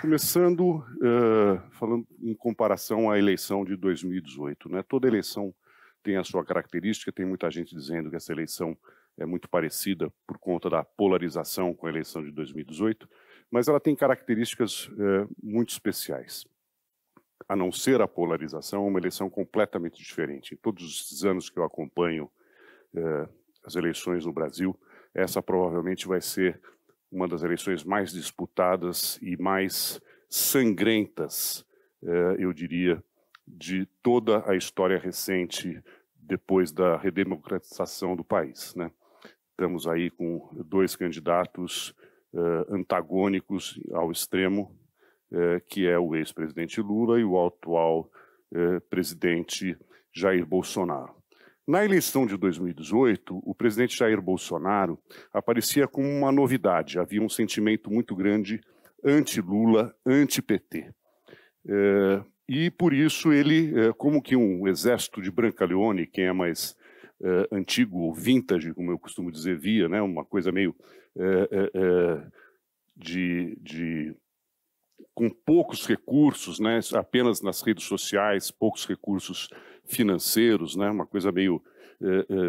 Começando falando em comparação à eleição de 2018, né? Toda eleição tem a sua característica, tem muita gente dizendo que essa eleição é muito parecida por conta da polarização com a eleição de 2018, mas ela tem características muito especiais. A não ser a polarização, é uma eleição completamente diferente. Em todos os anos que eu acompanho as eleições no Brasil, essa provavelmente vai ser uma das eleições mais disputadas e mais sangrentas, eu diria, de toda a história recente depois da redemocratização do país, né? Estamos aí com dois candidatos antagônicos ao extremo, que é o ex-presidente Lula e o atual presidente Jair Bolsonaro. Na eleição de 2018, o presidente Jair Bolsonaro aparecia como uma novidade. Havia um sentimento muito grande anti-Lula, anti-PT. E por isso ele, como que um exército de Brancaleone, quem é mais antigo ou vintage, como eu costumo dizer, via, né, uma coisa meio com poucos recursos, né, apenas nas redes sociais, poucos recursos financeiros, né, uma coisa meio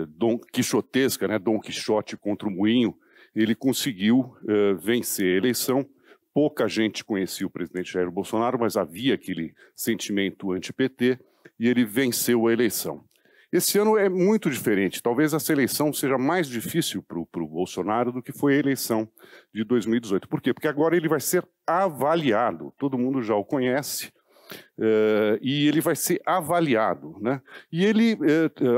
Don Quixotesca, né, Dom Quixote contra o moinho. Ele conseguiu vencer a eleição. Pouca gente conhecia o presidente Jair Bolsonaro, mas havia aquele sentimento anti-PT e ele venceu a eleição. Esse ano é muito diferente. Talvez essa eleição seja mais difícil para o Bolsonaro do que foi a eleição de 2018. Por quê? Porque agora ele vai ser avaliado. Todo mundo já o conhece. E ele vai ser avaliado, né? E ele,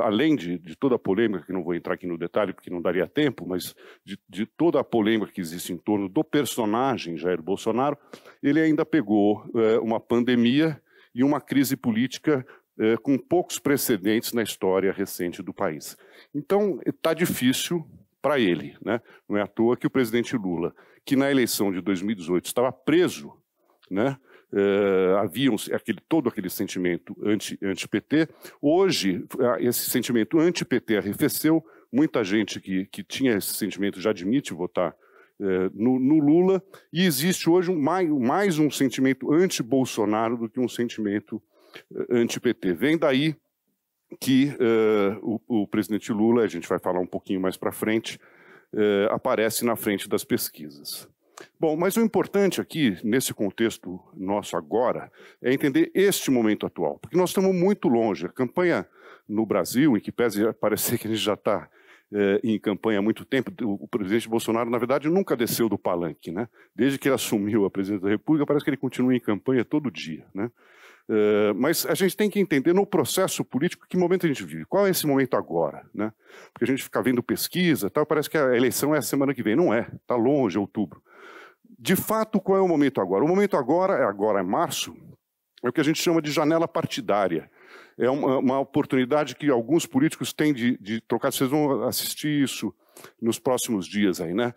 além de toda a polêmica, que não vou entrar aqui no detalhe porque não daria tempo, mas de toda a polêmica que existe em torno do personagem Jair Bolsonaro, ele ainda pegou uma pandemia e uma crise política com poucos precedentes na história recente do país. Então, está difícil para ele, né? Não é à toa que o presidente Lula, que na eleição de 2018 estava preso, né? Havia todo aquele sentimento anti-PT. Hoje, esse sentimento anti-PT arrefeceu. Muita gente que tinha esse sentimento já admite votar no Lula. E existe hoje mais um sentimento anti-Bolsonaro do que um sentimento anti-PT. Vem daí que o presidente Lula, a gente vai falar um pouquinho mais para frente, aparece na frente das pesquisas. Bom, mas o importante aqui, nesse contexto nosso agora, é entender este momento atual, porque nós estamos muito longe. A campanha no Brasil, em que pese parecer que a gente já está em campanha há muito tempo, o presidente Bolsonaro, na verdade, nunca desceu do palanque, né? Desde que ele assumiu a presidência da República, parece que ele continua em campanha todo dia, né? Mas a gente tem que entender no processo político que momento a gente vive. Qual é esse momento agora, né? Porque a gente fica vendo pesquisa, tal, parece que a eleição é a semana que vem. Não é, está longe, outubro. De fato, qual é o momento agora? O momento agora é março, é o que a gente chama de janela partidária. É uma oportunidade que alguns políticos têm de trocar. Vocês vão assistir isso nos próximos dias aí, né?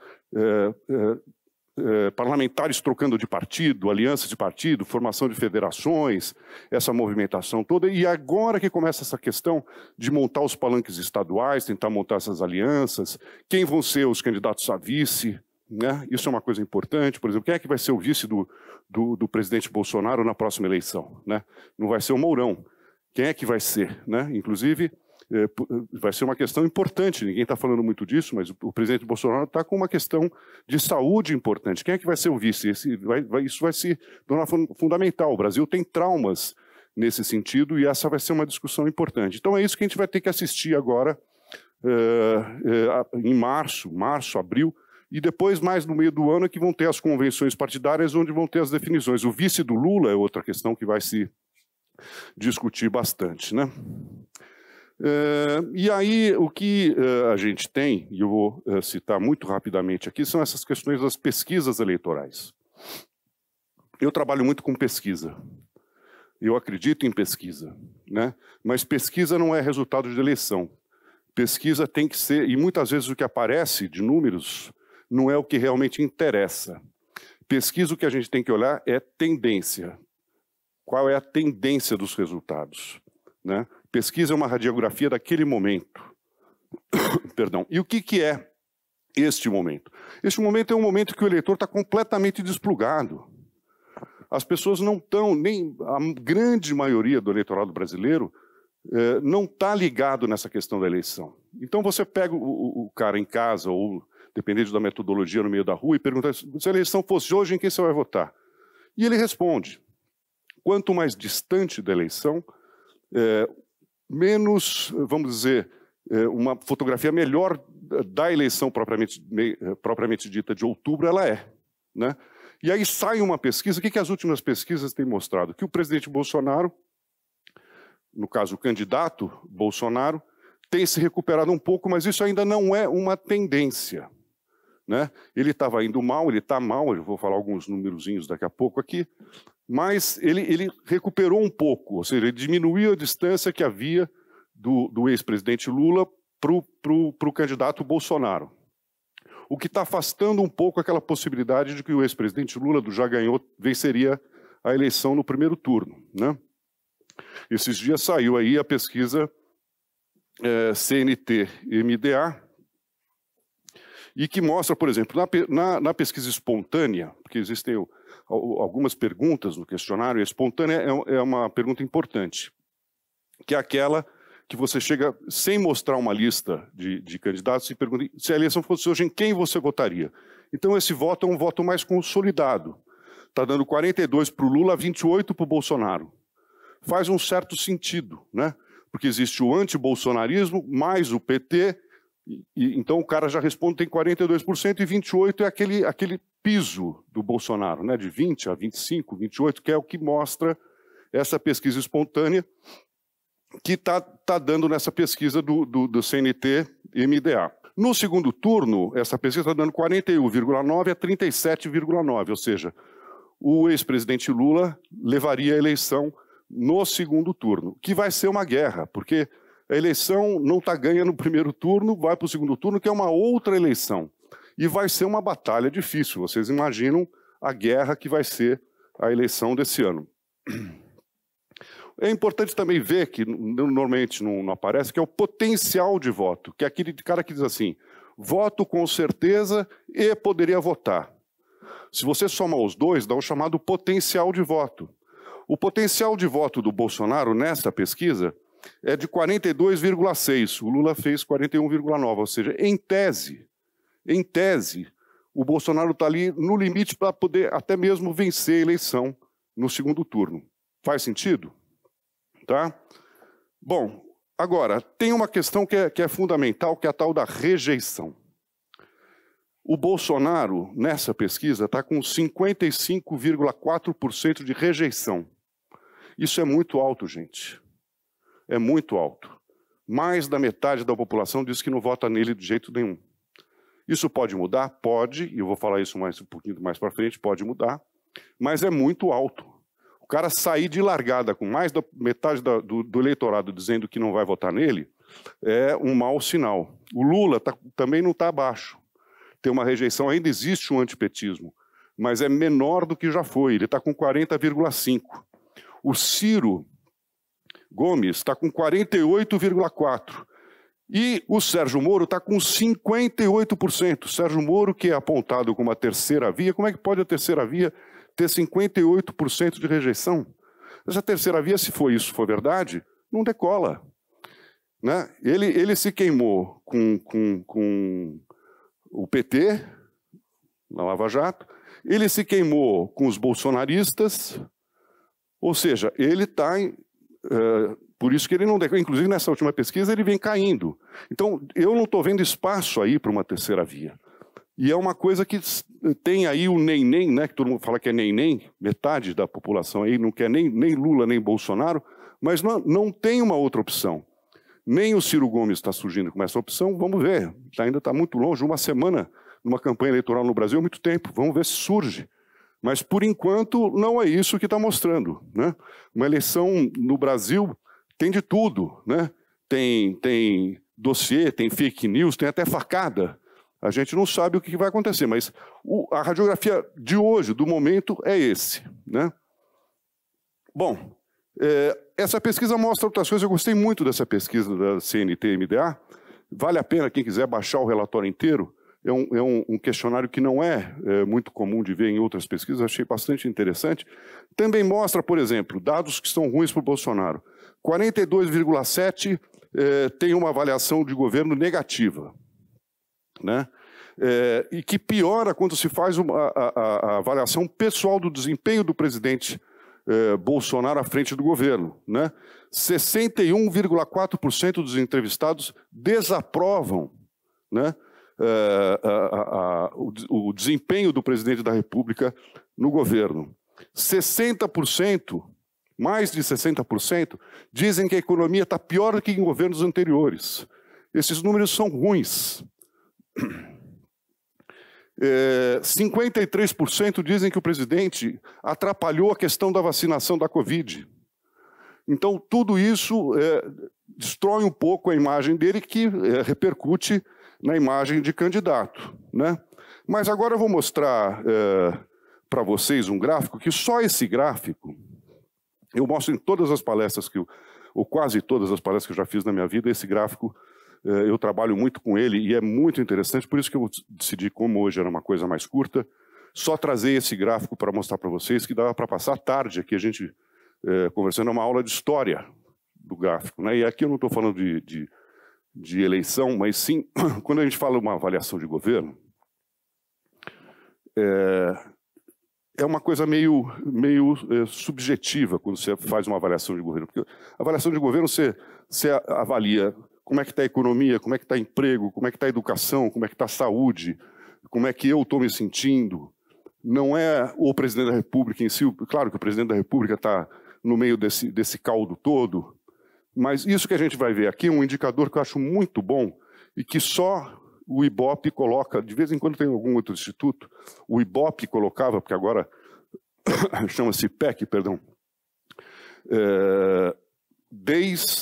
Parlamentares trocando de partido, alianças de partido, formação de federações, essa movimentação toda. E agora que começa essa questão de montar os palanques estaduais, tentar montar essas alianças, quem vão ser os candidatos a vice, né? Isso é uma coisa importante. Por exemplo, quem é que vai ser o vice do presidente Bolsonaro na próxima eleição, né? Não vai ser o Mourão. Quem é que vai ser, né? Inclusive, vai ser uma questão importante. Ninguém está falando muito disso, mas o presidente Bolsonaro está com uma questão de saúde importante. Quem é que vai ser o vice? Isso vai se tornar fundamental. O Brasil tem traumas nesse sentido e essa vai ser uma discussão importante. Então é isso que a gente vai ter que assistir agora em março, abril, e depois, mais no meio do ano, é que vão ter as convenções partidárias, onde vão ter as definições. O vice do Lula é outra questão que vai se discutir bastante, né? E aí, o que a gente tem, e eu vou citar muito rapidamente aqui, são essas questões das pesquisas eleitorais. Eu trabalho muito com pesquisa. Eu acredito em pesquisa, né? Mas pesquisa não é resultado de eleição. Pesquisa tem que ser, e muitas vezes o que aparece de números não é o que realmente interessa. Pesquisa, o que a gente tem que olhar é tendência. Qual é a tendência dos resultados, né? Pesquisa é uma radiografia daquele momento. Perdão. E o que é este momento? Este momento é um momento que o eleitor está completamente desplugado. as pessoas não estão, nem a grande maioria do eleitorado brasileiro não está ligado nessa questão da eleição. Então você pega o cara em casa, ou dependendo da metodologia no meio da rua, e pergunta: se a eleição fosse hoje, em quem você vai votar? E ele responde: quanto mais distante da eleição, menos, vamos dizer, uma fotografia melhor da eleição propriamente dita de outubro ela é, né? E aí sai uma pesquisa. O que as últimas pesquisas têm mostrado? Que o presidente Bolsonaro, no caso o candidato Bolsonaro, tem se recuperado um pouco, mas isso ainda não é uma tendência, né? Ele estava indo mal, ele está mal, eu vou falar alguns numerozinhos daqui a pouco aqui, mas ele recuperou um pouco, ou seja, ele diminuiu a distância que havia do ex-presidente Lula para o candidato Bolsonaro. O que está afastando um pouco aquela possibilidade de que o ex-presidente Lula, do já ganhou, venceria a eleição no primeiro turno, né? Esses dias saiu aí a pesquisa CNT-MDA, e que mostra, por exemplo, na pesquisa espontânea, porque existem algumas perguntas no questionário, e a espontânea é uma pergunta importante, que é aquela que você chega sem mostrar uma lista de candidatos e pergunta: se a eleição fosse hoje, em quem você votaria? Então esse voto é um voto mais consolidado. Está dando 42 para o Lula, 28 para o Bolsonaro. Faz um certo sentido, né? Porque existe o antibolsonarismo mais o PT, então o cara já responde, tem 42%, e 28% é aquele piso do Bolsonaro, né? De 20 a 25, 28, que é o que mostra essa pesquisa espontânea, que está dando nessa pesquisa do CNT-MDA. No segundo turno, essa pesquisa está dando 41,9 a 37,9, ou seja, o ex-presidente Lula levaria a eleição no segundo turno, que vai ser uma guerra, porque a eleição não está ganha no primeiro turno, vai para o segundo turno, que é uma outra eleição. E vai ser uma batalha difícil. Vocês imaginam a guerra que vai ser a eleição desse ano. É importante também ver, que normalmente não aparece, que é o potencial de voto, que é aquele cara que diz assim: voto com certeza e poderia votar. Se você soma os dois, dá o chamado potencial de voto. O potencial de voto do Bolsonaro nessa pesquisa é de 42,6. O Lula fez 41,9. Ou seja, em tese, o Bolsonaro está ali no limite para poder até mesmo vencer a eleição no segundo turno. Faz sentido? Tá? Bom, agora, tem uma questão que é fundamental, que é a tal da rejeição. O Bolsonaro, nessa pesquisa, está com 55,4% de rejeição. Isso é muito alto, gente. É muito alto. Mais da metade da população diz que não vota nele de jeito nenhum. Isso pode mudar? Pode, e eu vou falar isso um pouquinho mais para frente, pode mudar, mas é muito alto. O cara sair de largada com mais da metade do eleitorado dizendo que não vai votar nele é um mau sinal. O Lula também não está abaixo. Tem uma rejeição, ainda existe um antipetismo, mas é menor do que já foi, ele está com 40,5%. O Ciro Gomes está com 48,4%. E o Sérgio Moro está com 58%. O Sérgio Moro, que é apontado como a terceira via, como é que pode a terceira via ter 58% de rejeição? Essa terceira via, se isso for verdade, não decola, né? Ele se queimou com o PT, na Lava Jato, ele se queimou com os bolsonaristas, ou seja, ele está... por isso que ele não decola. Inclusive, nessa última pesquisa, ele vem caindo. Então, eu não estou vendo espaço aí para uma terceira via. E é uma coisa que tem aí o nem-nem, né, que todo mundo fala que é nem-nem, metade da população aí não quer nem Lula, nem Bolsonaro, mas não tem uma outra opção. Nem o Ciro Gomes está surgindo com essa opção, vamos ver. Ainda está muito longe, uma semana numa campanha eleitoral no Brasil é muito tempo, vamos ver se surge. Mas, por enquanto, não é isso que está mostrando, né? Uma eleição no Brasil tem de tudo, né? Tem dossiê, tem fake news, tem até facada. A gente não sabe o que vai acontecer, mas a radiografia de hoje, do momento, é esse, né? Bom, essa pesquisa mostra outras coisas. Eu gostei muito dessa pesquisa da CNT-MDA. Vale a pena, quem quiser baixar o relatório inteiro. é um questionário que não é muito comum de ver em outras pesquisas, achei bastante interessante. Também mostra, por exemplo, dados que são ruins para o Bolsonaro. 42,7% tem uma avaliação de governo negativa, né? E que piora quando se faz a avaliação pessoal do desempenho do presidente Bolsonaro à frente do governo, né? 61,4% dos entrevistados desaprovam, né, o desempenho do presidente da República no governo. 60%, mais de 60%, dizem que a economia está pior do que em governos anteriores. Esses números são ruins. 53% dizem que o presidente atrapalhou a questão da vacinação da Covid. Então, tudo isso destrói um pouco a imagem dele, que repercute na imagem de candidato, né? Mas agora eu vou mostrar para vocês um gráfico, que só esse gráfico, eu mostro em todas as palestras, ou quase todas as palestras que eu já fiz na minha vida, esse gráfico, eu trabalho muito com ele e é muito interessante, por isso que eu decidi, como hoje era uma coisa mais curta, só trazer esse gráfico para mostrar para vocês, que dava para passar tarde aqui, a gente conversando, uma aula de história do gráfico, né? E aqui eu não estou falando de eleição, mas sim, quando a gente fala uma avaliação de governo, é uma coisa meio subjetiva quando você faz uma avaliação de governo. Porque a avaliação de governo você avalia como é que está a economia, como é que está o emprego, como é que está a educação, como é que está a saúde, como é que eu estou me sentindo. Não é o presidente da República em si, claro que o presidente da República está no meio desse caldo todo, mas isso que a gente vai ver aqui é um indicador que eu acho muito bom e que só o IBOP coloca, de vez em quando tem algum outro instituto, o IBOP colocava, porque agora chama-se PEC, perdão,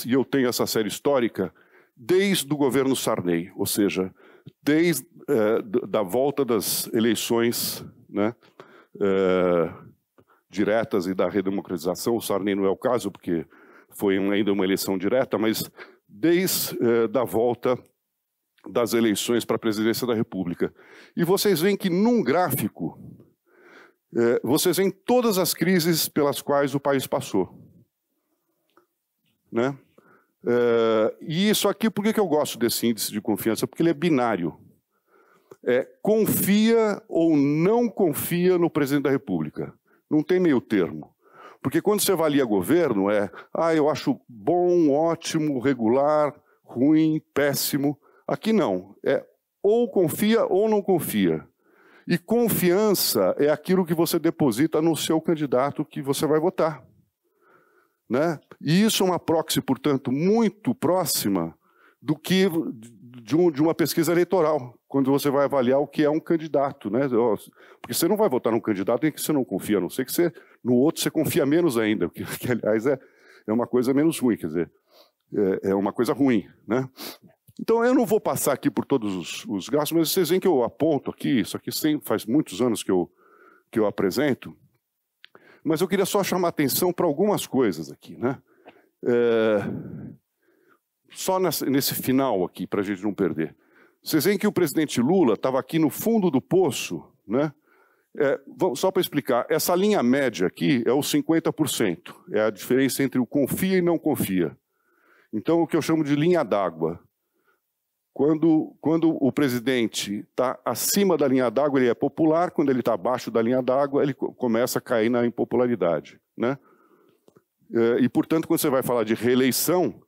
e eu tenho essa série histórica, desde o governo Sarney, ou seja, desde da volta das eleições, né, diretas e da redemocratização. O Sarney não é o caso, porque foi ainda uma eleição direta, mas desde da volta das eleições para a presidência da República. E vocês veem que num gráfico, vocês veem todas as crises pelas quais o país passou, né? E isso aqui, por que eu gosto desse índice de confiança? Porque ele é binário. Confia ou não confia no presidente da República. Não tem meio termo. Porque quando você avalia governo, eu acho bom, ótimo, regular, ruim, péssimo. Aqui não. Ou confia ou não confia. E confiança é aquilo que você deposita no seu candidato que você vai votar, né? E isso é uma proxy, portanto, muito próxima do que de uma pesquisa eleitoral, quando você vai avaliar o que é um candidato, né? Porque você não vai votar num candidato em que você não confia, a não ser que no outro você confia menos ainda, que aliás é uma coisa menos ruim, quer dizer, é uma coisa ruim, né? Então eu não vou passar aqui por todos os gastos, mas vocês veem que eu aponto aqui, isso aqui faz muitos anos que eu apresento, mas eu queria só chamar atenção para algumas coisas aqui, né? Só nesse final aqui, para a gente não perder. Vocês veem que o presidente Lula estava aqui no fundo do poço, né? Só para explicar, essa linha média aqui é os 50%, é a diferença entre o confia e não confia. Então, o que eu chamo de linha d'água. Quando o presidente está acima da linha d'água, ele é popular. Quando ele está abaixo da linha d'água, ele começa a cair na impopularidade, né? E, portanto, quando você vai falar de reeleição,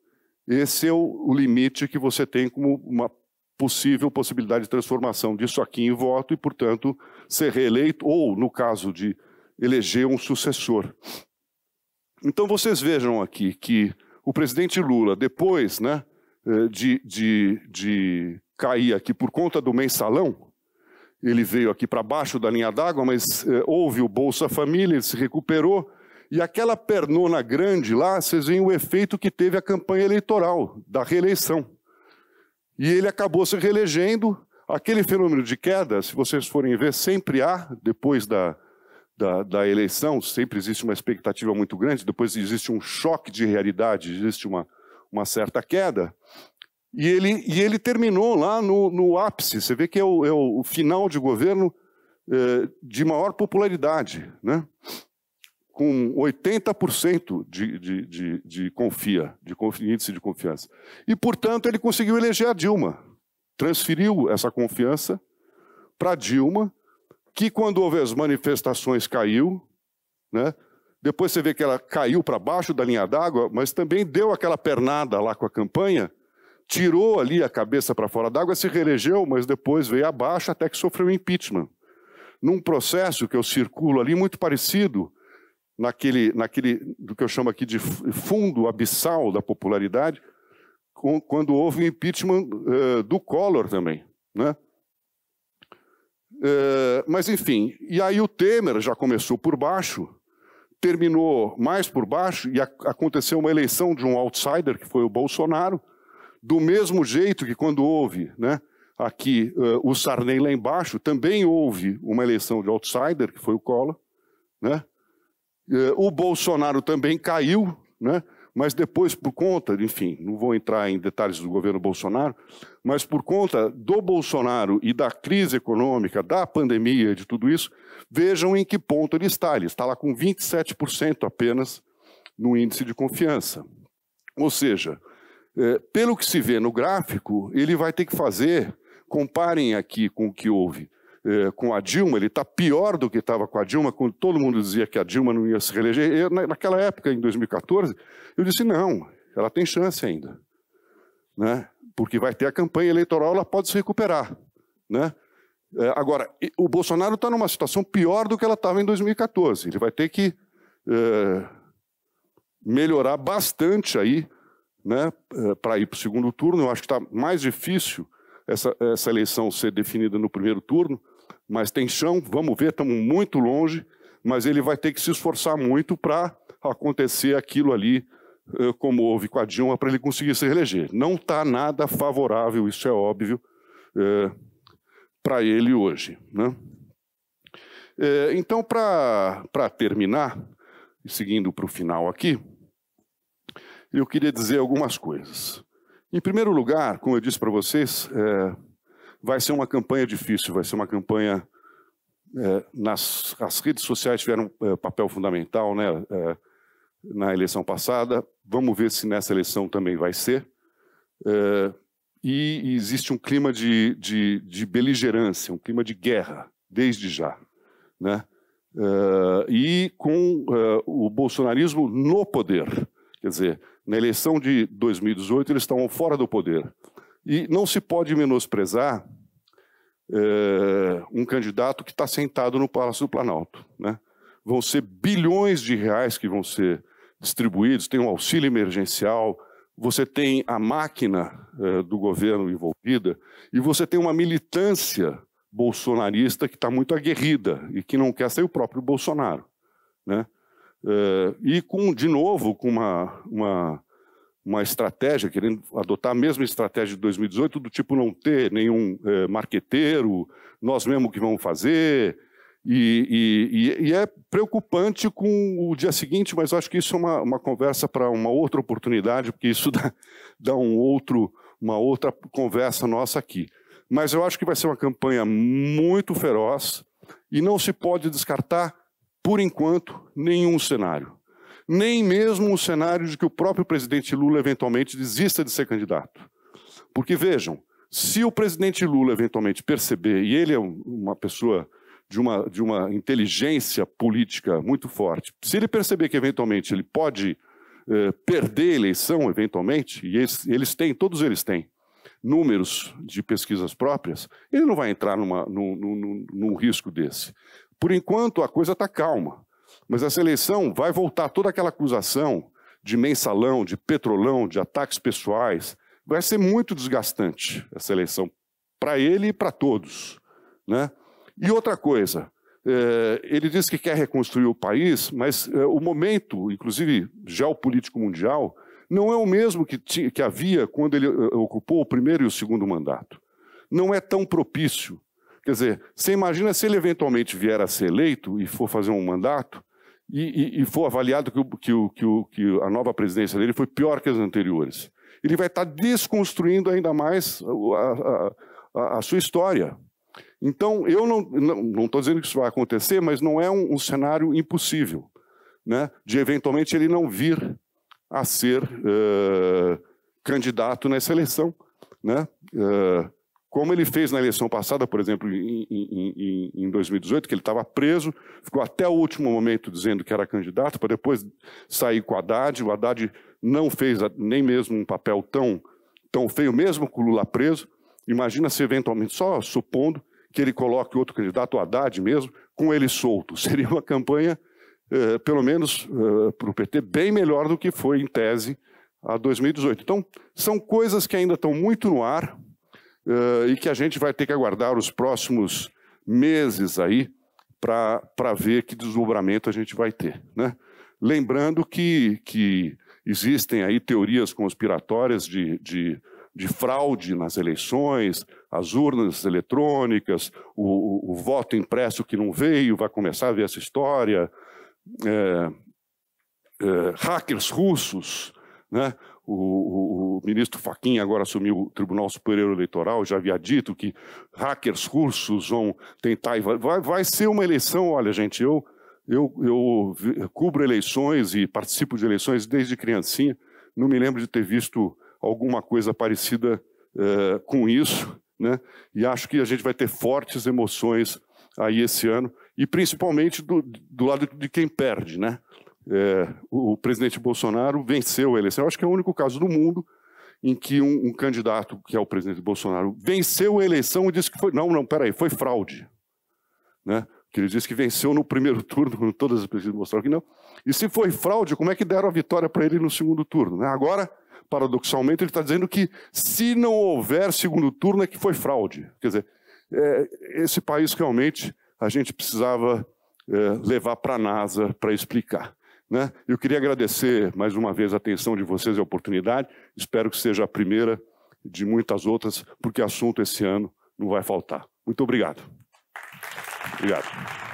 esse é o limite que você tem como uma possível possibilidade de transformação disso aqui em voto e, portanto, ser reeleito ou, no caso de eleger um sucessor. Então, vocês vejam aqui que o presidente Lula, depois, né, de cair aqui por conta do mensalão, ele veio aqui para baixo da linha d'água, mas houve o Bolsa Família, ele se recuperou, e aquela pernona grande lá, vocês veem o efeito que teve a campanha eleitoral, da reeleição. E ele acabou se reelegendo. Aquele fenômeno de queda, se vocês forem ver, sempre há, depois da eleição, sempre existe uma expectativa muito grande, depois existe um choque de realidade, existe uma certa queda. E ele terminou lá no ápice. Você vê que é o final de governo de maior popularidade, né? Com 80% de índice de confiança. E, portanto, ele conseguiu eleger a Dilma. Transferiu essa confiança para a Dilma, que, quando houve as manifestações, caiu, né? Depois você vê que ela caiu para baixo da linha d'água, mas também deu aquela pernada lá com a campanha, tirou ali a cabeça para fora d'água, se reelegeu, mas depois veio abaixo até que sofreu impeachment. Num processo que eu circulo ali muito parecido naquele do que eu chamo aqui de fundo abissal da popularidade, quando houve o impeachment do Collor também, né? Mas, enfim, e aí o Temer já começou por baixo, terminou mais por baixo, e aconteceu uma eleição de um outsider, que foi o Bolsonaro, do mesmo jeito que quando houve, né, aqui o Sarney lá embaixo, também houve uma eleição de outsider, que foi o Collor, né? O Bolsonaro também caiu, né? Mas depois, por conta, enfim, não vou entrar em detalhes do governo Bolsonaro, mas por conta do Bolsonaro e da crise econômica, da pandemia, de tudo isso, vejam em que ponto ele está. Ele está lá com 27% apenas no índice de confiança. Ou seja, pelo que se vê no gráfico, ele vai ter que fazer, comparem aqui com o que houve com a Dilma, ele está pior do que estava com a Dilma, quando todo mundo dizia que a Dilma não ia se reeleger. Naquela época, em 2014, eu disse, não, ela tem chance ainda, né? Porque vai ter a campanha eleitoral, ela pode se recuperar, né? Agora, o Bolsonaro está numa situação pior do que ela estava em 2014. Ele vai ter que melhorar bastante aí, né, para ir para o segundo turno. Eu acho que está mais difícil essa eleição ser definida no primeiro turno, mas tem chão, vamos ver, estamos muito longe, mas ele vai ter que se esforçar muito para acontecer aquilo ali, como houve com a Dilma, para ele conseguir se reeleger. Não está nada favorável, isso é óbvio, para ele hoje, né? Então, para terminar, seguindo para o final aqui, eu queria dizer algumas coisas. Em primeiro lugar, como eu disse para vocês, vai ser uma campanha difícil, vai ser uma campanha... as redes sociais tiveram papel fundamental, né, na eleição passada. Vamos ver se nessa eleição também vai ser. E existe um clima de beligerância, um clima de guerra, desde já, né? E com o bolsonarismo no poder. Quer dizer, na eleição de 2018 eles estavam fora do poder. E não se pode menosprezar um candidato que está sentado no Palácio do Planalto, né? Vão ser bilhões de reais que vão ser distribuídos, tem um auxílio emergencial, você tem a máquina do governo envolvida e você tem uma militância bolsonarista que está muito aguerrida e que não quer ser o próprio Bolsonaro, né? E, de novo, com uma estratégia, querendo adotar a mesma estratégia de 2018, do tipo não ter nenhum marqueteiro, nós mesmos que vamos fazer, e é preocupante com o dia seguinte, mas eu acho que isso é uma conversa para uma outra oportunidade, porque isso dá uma outra conversa nossa aqui. Mas eu acho que vai ser uma campanha muito feroz e não se pode descartar, por enquanto, nenhum cenário. Nem mesmo o cenário de que o próprio presidente Lula eventualmente desista de ser candidato. Porque, vejam, se o presidente Lula eventualmente perceber, e ele é uma pessoa de uma inteligência política muito forte, se ele perceber que eventualmente ele pode perder a eleição, eventualmente, e todos eles têm números de pesquisas próprias, ele não vai entrar num risco desse. Por enquanto, a coisa está calma. Mas essa eleição vai voltar toda aquela acusação de mensalão, de petrolão, de ataques pessoais. Vai ser muito desgastante essa eleição, para ele e para todos, né? E outra coisa, ele diz que quer reconstruir o país, mas o momento, inclusive geopolítico mundial, não é o mesmo que havia quando ele ocupou o primeiro e o segundo mandato. Não é tão propício. Quer dizer, você imagina se ele eventualmente vier a ser eleito e for fazer um mandato e for avaliado que a nova presidência dele foi pior que as anteriores. ele vai estar desconstruindo ainda mais a sua história. Então, eu não estou dizendo que isso vai acontecer, mas não é um cenário impossível, né, de eventualmente ele não vir a ser candidato nessa eleição, né, como ele fez na eleição passada, por exemplo, em 2018, que ele estava preso, ficou até o último momento dizendo que era candidato, para depois sair com o Haddad. O Haddad não fez nem mesmo um papel tão feio, mesmo com o Lula preso. Imagina se eventualmente, só supondo que ele coloque outro candidato, o Haddad mesmo, com ele solto. Seria uma campanha, pelo menos para o PT, bem melhor do que foi, em tese, a 2018. Então, são coisas que ainda estão muito no ar, e que a gente vai ter que aguardar os próximos meses aí para ver que desdobramento a gente vai ter, né? Lembrando que existem aí teorias conspiratórias de fraude nas eleições, as urnas eletrônicas, o voto impresso que não veio, vai começar a ver essa história, hackers russos, né? O ministro Fachin agora assumiu o Tribunal Superior Eleitoral, já havia dito que hackers russos vão tentar... Vai ser uma eleição, olha, gente, eu cubro eleições e participo de eleições desde criancinha, não me lembro de ter visto alguma coisa parecida com isso, né? E acho que a gente vai ter fortes emoções aí esse ano, e principalmente do lado de quem perde, né? O presidente Bolsonaro venceu a eleição. Eu acho que é o único caso do mundo em que um candidato, que é o presidente Bolsonaro, venceu a eleição e disse que foi... Não, peraí, foi fraude, né? Que ele disse que venceu no primeiro turno, quando todas as pesquisas mostraram que não. E se foi fraude, como é que deram a vitória para ele no segundo turno, né? Agora, paradoxalmente, ele está dizendo que se não houver segundo turno é que foi fraude. Quer dizer, esse país realmente a gente precisava levar para a NASA para explicar, né? Eu queria agradecer mais uma vez a atenção de vocês e a oportunidade. Espero que seja a primeira de muitas outras, porque assunto esse ano não vai faltar. Muito obrigado. Obrigado.